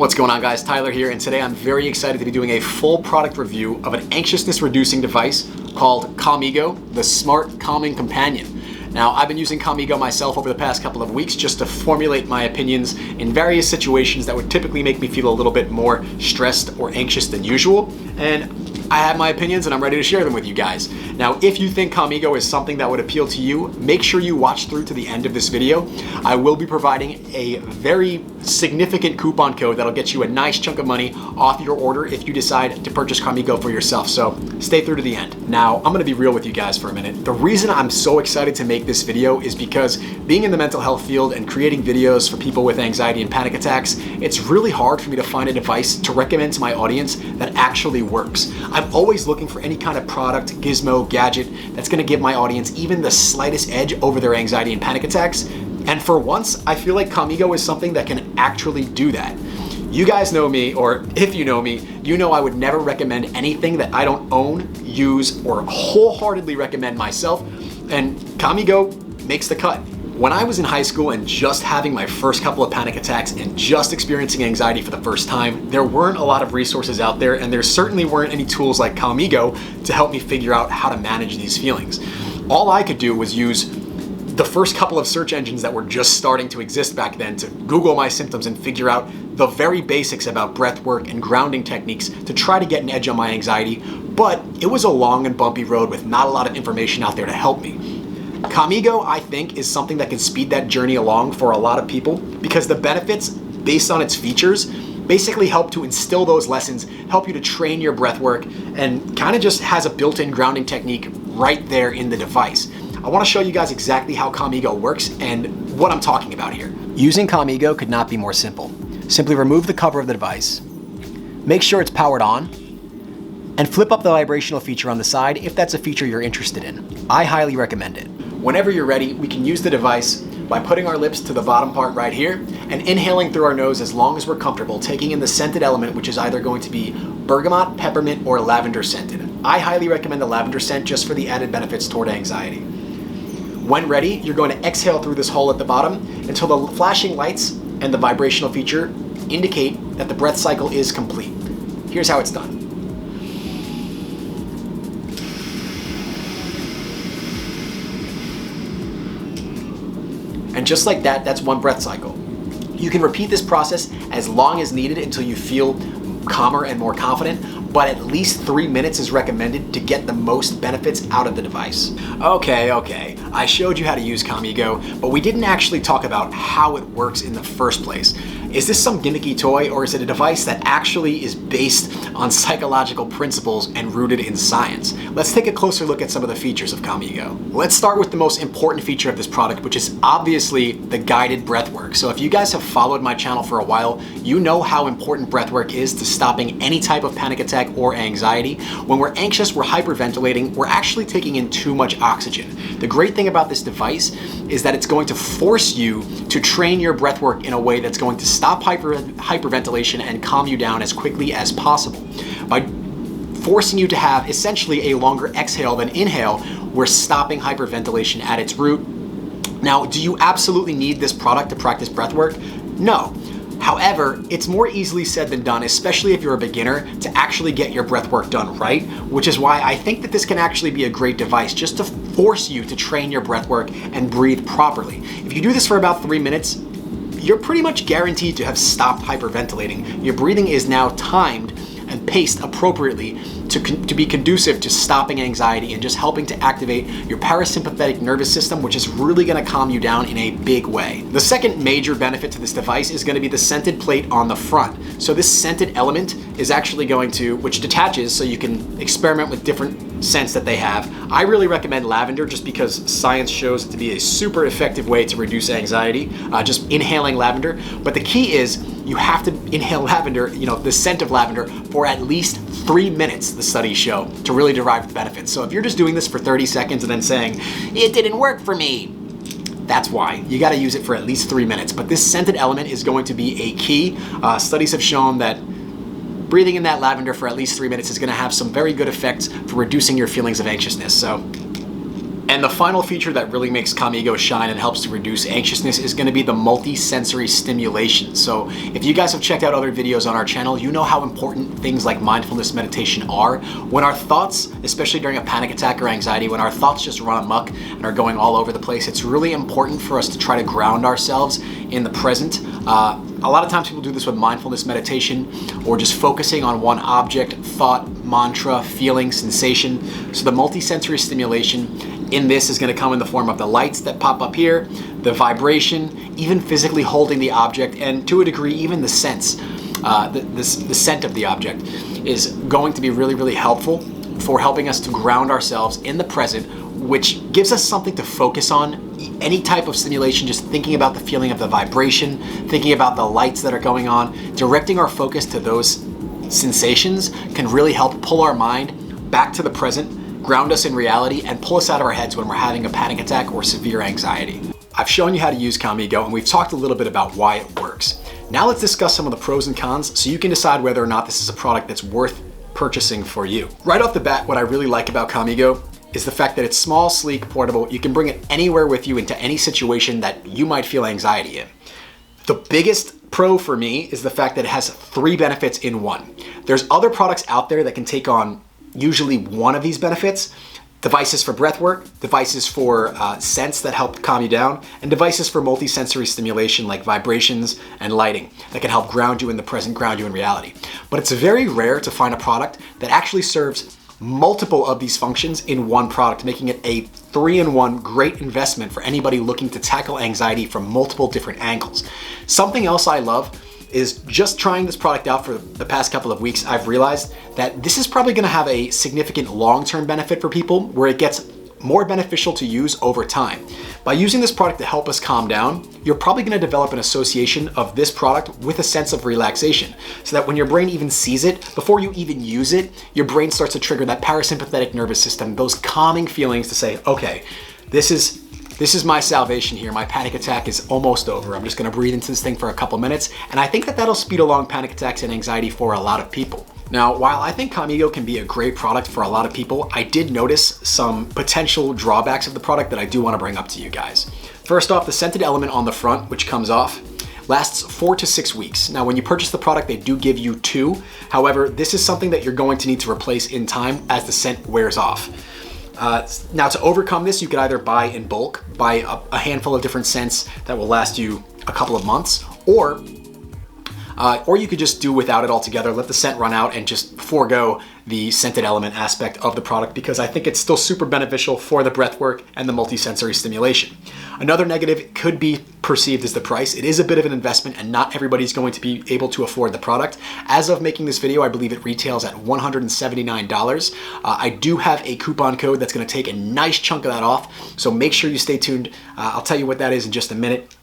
What's going on, guys? Tyler here, and today I'm very excited to be doing a full product review of an anxiousness reducing device called CalmiGo, the Smart Calming Companion. Now, I've been using CalmiGo myself over the past couple of weeks just to formulate my opinions in various situations that would typically make me feel a little bit more stressed or anxious than usual, and I have my opinions and I'm ready to share them with you guys. Now, if you think CalmiGo is something that would appeal to you, make sure you watch through to the end of this video. I will be providing a very significant coupon code that'll get you a nice chunk of money off your order if you decide to purchase CalmiGo for yourself, so stay through to the end. Now, I'm gonna be real with you guys for a minute. The reason I'm so excited to make this video is because being in the mental health field and creating videos for people with anxiety and panic attacks, it's really hard for me to find a device to recommend to my audience that actually works. I'm always looking for any kind of product, gizmo, gadget that's gonna give my audience even the slightest edge over their anxiety and panic attacks. And for once, I feel like CalmiGo is something that can actually do that. You guys know me, or if you know me, you know I would never recommend anything that I don't own, use, or wholeheartedly recommend myself, and CalmiGo makes the cut. When I was in high school and just having my first couple of panic attacks and just experiencing anxiety for the first time, there weren't a lot of resources out there, and there certainly weren't any tools like CalmiGo to help me figure out how to manage these feelings. All I could do was use the first couple of search engines that were just starting to exist back then to Google my symptoms and figure out the very basics about breath work and grounding techniques to try to get an edge on my anxiety, but it was a long and bumpy road with not a lot of information out there to help me. CalmiGo, I think, is something that can speed that journey along for a lot of people because the benefits, based on its features, basically help to instill those lessons, help you to train your breath work, and kind of just has a built-in grounding technique right there in the device. I want to show you guys exactly how CalmiGo works and what I'm talking about here. Using CalmiGo could not be more simple. Simply remove the cover of the device, make sure it's powered on, and flip up the vibrational feature on the side if that's a feature you're interested in. I highly recommend it. Whenever you're ready, we can use the device by putting our lips to the bottom part right here and inhaling through our nose as long as we're comfortable, taking in the scented element, which is either going to be bergamot, peppermint, or lavender scented. I highly recommend the lavender scent just for the added benefits toward anxiety. When ready, you're going to exhale through this hole at the bottom until the flashing lights and the vibrational feature indicate that the breath cycle is complete. Here's how it's done. And just like that, that's one breath cycle. You can repeat this process as long as needed until you feel calmer and more confident, but at least 3 minutes is recommended to get the most benefits out of the device. Okay, I showed you how to use CalmiGo, but we didn't actually talk about how it works in the first place. Is this some gimmicky toy, or is it a device that actually is based on psychological principles and rooted in science? Let's take a closer look at some of the features of CalmiGo. Let's start with the most important feature of this product, which is obviously the guided breath work. So if you guys have followed my channel for a while, you know how important breath work is to stopping any type of panic attack or anxiety. When we're anxious, we're hyperventilating, we're actually taking in too much oxygen. The great thing about this device is that it's going to force you to train your breath work in a way that's going to stop hyperventilation and calm you down as quickly as possible. By forcing you to have essentially a longer exhale than inhale, we're stopping hyperventilation at its root. Now, do you absolutely need this product to practice breath work? No. However, it's more easily said than done, especially if you're a beginner, to actually get your breath work done right, which is why I think that this can actually be a great device just to force you to train your breath work and breathe properly. If you do this for about 3 minutes, you're pretty much guaranteed to have stopped hyperventilating. Your breathing is now timed and paced appropriately to be conducive to stopping anxiety and just helping to activate your parasympathetic nervous system, which is really gonna calm you down in a big way. The second major benefit to this device is gonna be the scented plate on the front. So this scented element is actually going to, which detaches so you can experiment with different scents that they have. I really recommend lavender just because science shows it to be a super effective way to reduce anxiety, just inhaling lavender. But the key is you have to inhale lavender, the scent of lavender, for at least 3 minutes, the studies show, to really derive the benefits. So if you're just doing this for 30 seconds and then saying, it didn't work for me, that's why. You gotta use it for at least 3 minutes. But this scented element is going to be a key. Studies have shown that breathing in that lavender for at least 3 minutes is gonna have some very good effects for reducing your feelings of anxiousness. So And the final feature that really makes CalmiGo shine and helps to reduce anxiousness is going to be the multi-sensory stimulation. So if you guys have checked out other videos on our channel, you know how important things like mindfulness meditation are. When our thoughts, especially during a panic attack or anxiety, when our thoughts just run amok and are going all over the place, it's really important for us to try to ground ourselves in the present. A lot of times people do this with mindfulness meditation or just focusing on one object, thought, mantra, feeling, sensation. So the multi-sensory stimulation in this is going to come in the form of the lights that pop up here, the vibration, even physically holding the object, and to a degree even the sense, the scent of the object is going to be really, really helpful for helping us to ground ourselves in the present, which gives us something to focus on. Any type of stimulation, just thinking about the feeling of the vibration, thinking about the lights that are going on, directing our focus to those sensations can really help pull our mind back to the present, ground us in reality, and pull us out of our heads when we're having a panic attack or severe anxiety. I've shown you how to use CalmiGo, and we've talked a little bit about why it works. Now let's discuss some of the pros and cons so you can decide whether or not this is a product that's worth purchasing for you. Right off the bat, what I really like about CalmiGo is the fact that it's small, sleek, portable. You can bring it anywhere with you into any situation that you might feel anxiety in. The biggest pro for me is the fact that it has 3 benefits in one. There's other products out there that can take on usually one of these benefits. Devices for breath work, devices for scents that help calm you down, and devices for multi-sensory stimulation like vibrations and lighting that can help ground you in the present, ground you in reality. But it's very rare to find a product that actually serves multiple of these functions in one product, making it a 3-in-1 great investment for anybody looking to tackle anxiety from multiple different angles. Something else I love is just trying this product out for the past couple of weeks, I've realized that this is probably going to have a significant long-term benefit for people where it gets more beneficial to use over time. By using this product to help us calm down, you're probably going to develop an association of this product with a sense of relaxation, so that when your brain even sees it, before you even use it, your brain starts to trigger that parasympathetic nervous system, those calming feelings to say, okay, this is my salvation here. My panic attack is almost over. I'm just going to breathe into this thing for a couple minutes. And I think that that'll speed along panic attacks and anxiety for a lot of people. Now, while I think CalmiGo can be a great product for a lot of people, I did notice some potential drawbacks of the product that I do want to bring up to you guys. First off, the scented element on the front, which comes off, lasts 4 to 6 weeks. Now, when you purchase the product, they do give you 2. However, this is something that you're going to need to replace in time as the scent wears off. Now, to overcome this, you could either buy in bulk, buy a handful of different scents that will last you a couple of months, or you could just do without it altogether, let the scent run out and just forego the scented element aspect of the product, because I think it's still super beneficial for the breath work and the multi-sensory stimulation. Another negative could be perceived as the price. It is a bit of an investment and not everybody's going to be able to afford the product. As of making this video, I believe it retails at $179. I do have a coupon code that's going to take a nice chunk of that off, so make sure you stay tuned. I'll tell you what that is in just a minute.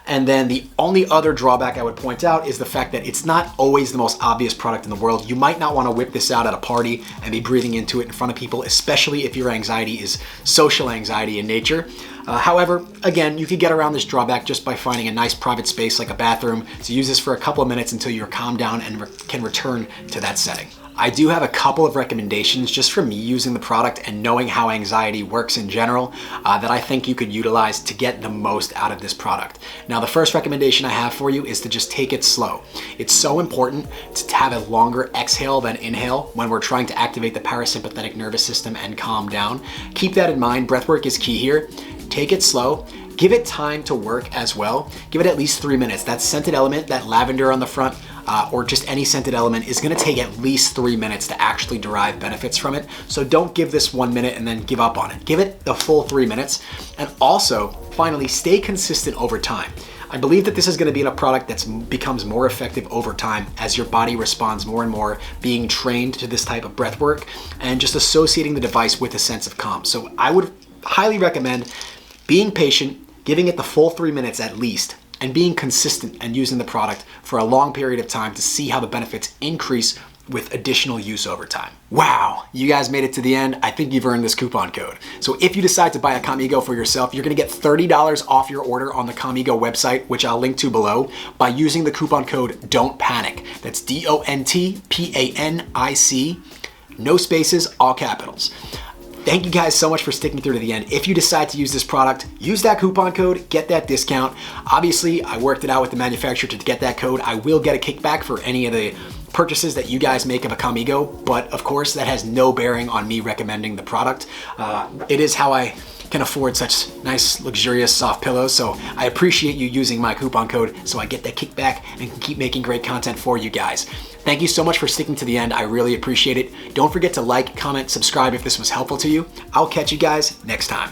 And then the only other drawback I would point out is the fact that it's not always the most obvious product in the world. You might not want to whip this out at a party and be breathing into it in front of people, especially if your anxiety is social anxiety in nature. However, again, you could get around this drawback just by finding a nice private space like a bathroom to use this for a couple of minutes until you're calmed down and can return to that setting. I do have a couple of recommendations just from me using the product and knowing how anxiety works in general that I think you could utilize to get the most out of this product. Now, the first recommendation I have for you is to just take it slow. It's so important to have a longer exhale than inhale when we're trying to activate the parasympathetic nervous system and calm down. Keep that in mind. Breathwork is key here. Take it slow. Give it time to work as well. Give it at least 3 minutes. That scented element, that lavender on the front, or just any scented element is going to take at least 3 minutes to actually derive benefits from it. So don't give this 1 minute and then give up on it. Give it the full 3 minutes. And also, finally, stay consistent over time. I believe that this is going to be a product that becomes more effective over time as your body responds more and more, being trained to this type of breath work and just associating the device with a sense of calm. So I would highly recommend being patient, giving it the full 3 minutes at least, and being consistent and using the product for a long period of time to see how the benefits increase with additional use over time. Wow, you guys made it to the end. I think you've earned this coupon code. So if you decide to buy a CalmiGo for yourself, you're gonna get $30 off your order on the CalmiGo website, which I'll link to below, by using the coupon code Don't Panic. That's DONTPANIC, no spaces, all capitals. Thank you guys so much for sticking through to the end. If you decide to use this product, use that coupon code, get that discount. Obviously, I worked it out with the manufacturer to get that code. I will get a kickback for any of the purchases that you guys make of a CalmiGo, but of course that has no bearing on me recommending the product. It is how I can afford such nice, luxurious, soft pillows, so I appreciate you using my coupon code so I get that kickback and can keep making great content for you guys. Thank you so much for sticking to the end. I really appreciate it. Don't forget to like, comment, subscribe if this was helpful to you. I'll catch you guys next time.